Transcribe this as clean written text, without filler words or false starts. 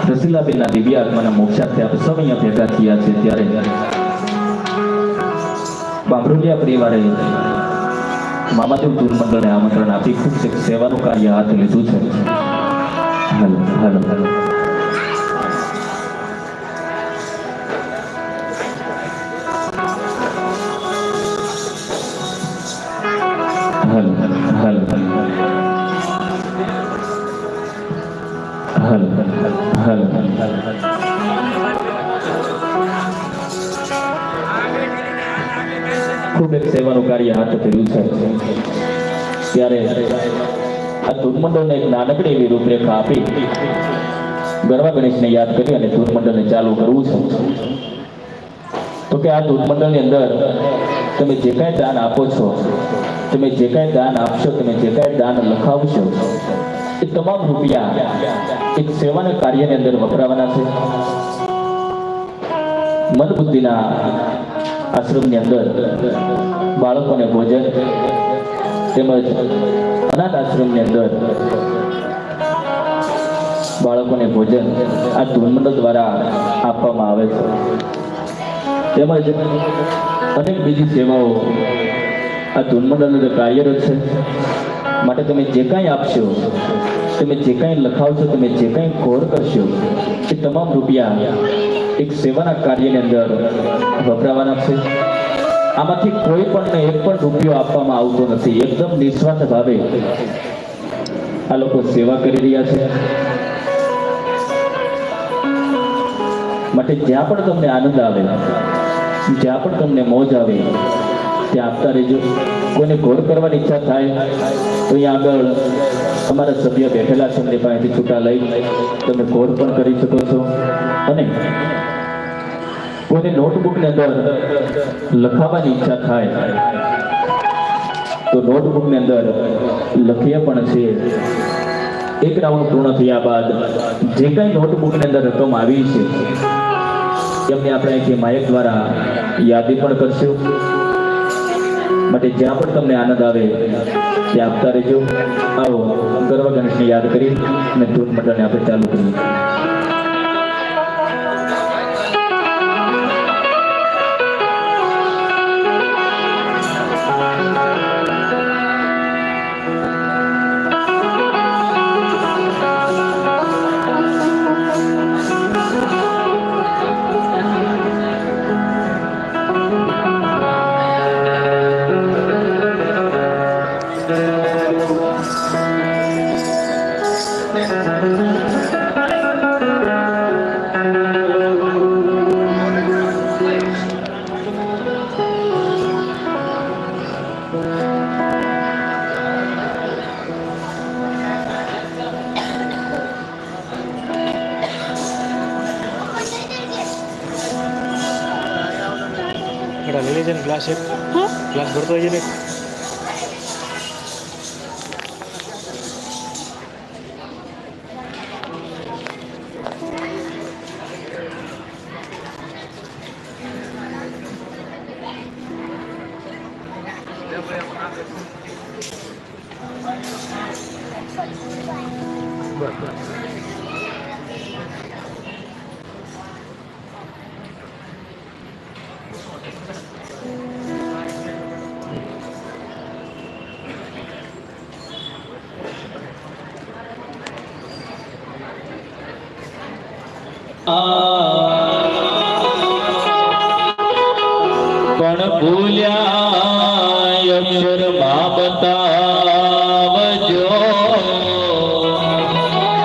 રસીલાબેનના દિવ્ય આત્માના મોક્ષાર્થે આપ સૌ અહીંયા ભેગા થયા છે ત્યારે બાબરોલિયા પરિવારે મામાદેવ ટૂર મંડળને આમંત્રણ આપી ખૂબ સેવાનું કાર્ય હાથ લીધું છે. હાલો હાલો હાલો ખૂબ એક સેવાનું કાર્ય હાથ ધર્યું છે ત્યારે આ ધૂનમંડળને એક નાનકડી એવી રૂપરેખા આપી ગરવા ગણેશને યાદ કરી અને ધૂનમંડળને ચાલુ કરવું છે. તો કે આ ધૂનમંડળની અંદર તમે જે કાંઈ દાન આપો છો, તમે જે કાંઈ દાન આપશો, તમે જે કાંઈ દાન લખાવશો, એ તમામ રૂપિયા એક સેવાના કાર્યની અંદર વપરાવાના છે. મન બુદ્ધિના આશ્રમની અંદર બાળકોને ભોજન તેમજ અનાથ આશ્રમની અંદર બાળકોને ભોજન આ ધૂનમંડળ દ્વારા આપવામાં આવે છે. તેમજ અનેક બીજી સેવાઓ આ ધૂનમંડળની અંદર કાર્યરત છે. માટે તમે જે કાંઈ આપશો, તમે જે કાંઈ લખાવશો, તમે જે કાંઈ કોર કરશો, એ તમામ રૂપિયા એક સેવાના કાર્યની અંદર વપરાવાના છે. આમાંથી કોઈ પણ એક પણ રૂપિયો આપવામાં આવતો નથી. એકદમ નિસ્વાર્થ ભાવે આ લોકો સેવા કરી રહ્યા છે. માટે જ્યાં પણ તમને આનંદ આવે, જ્યાં પણ તમને મોજ આવે, ત્યાં આપતા રહેજો. કોઈને ઘોર કરવાની ઈચ્છા થાય તો અહીંયા આગળ અમારા સભ્ય બેઠેલા છે, એમની પાસેથી છૂટા લઈ તમે ઘોર પણ કરી શકો છો. અને કોઈને નોટબુકની અંદર લખાવવાની ઈચ્છા થાય તો નોટબુકની અંદર લખીએ પણ છે. એક રાઉન્ડ પૂર્ણ થયા બાદ જે કાંઈ નોટબુકની અંદર રકમ આવી છે એમને આપણે અહીંથી માયક દ્વારા યાદી પણ કરશું. માટે જ્યાં પણ તમને આનંદ આવે તે આપતા રહેજો. આવો ગરવા ગણેશને યાદ કરી અને ધૂન મંડળને આપણે ચાલુ કરીએ. ग्लास एक ग्लास भरतो है ने પણ ભૂલ્યા